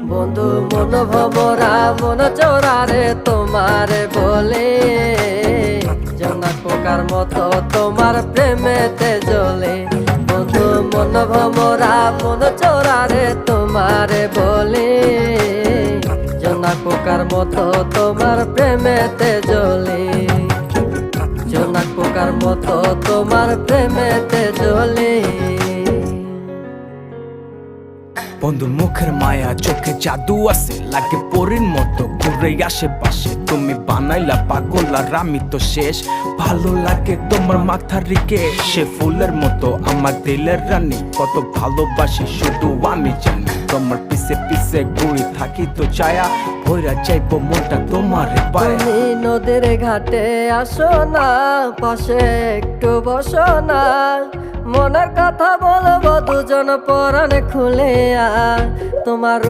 বন্ধু মন ভমরা মন চোরারে তোমারে বলে জোনাক পোকার মতো তোমার প্রেমেতে জ্বলে। বন্ধু মন ভমরা মন চোরারে তোমারে বলে জোনাক পোকার মতো তোমার প্রেমেতে জ্বলে। জোনাক পোকার মতো তোমার প্রেমেতে জ্বলে। বন্ধুর মুখের মায়া চোখে জাদু আছে, লাগে পরীর মতো ঘুরে আশেপাশে। তুমি বানাইলা পাগল আর আমি তো শেষ। ভালো লাগে তোমার মাথার রিকে, সে ফুলের মতো আমার দিলের রানী। কত ভালোবাসি শুধু আমি জানি, তোমার পিছে পিছে ঘুরে থাকি তো ছায়া ভইরা যাইবো মনটা তোমার পায়ে। তুমি নদীর ঘাটে আসো না, পাশে একটু বসো না, মনের কথা বলবো দুজন পরাণ খুলে তোমার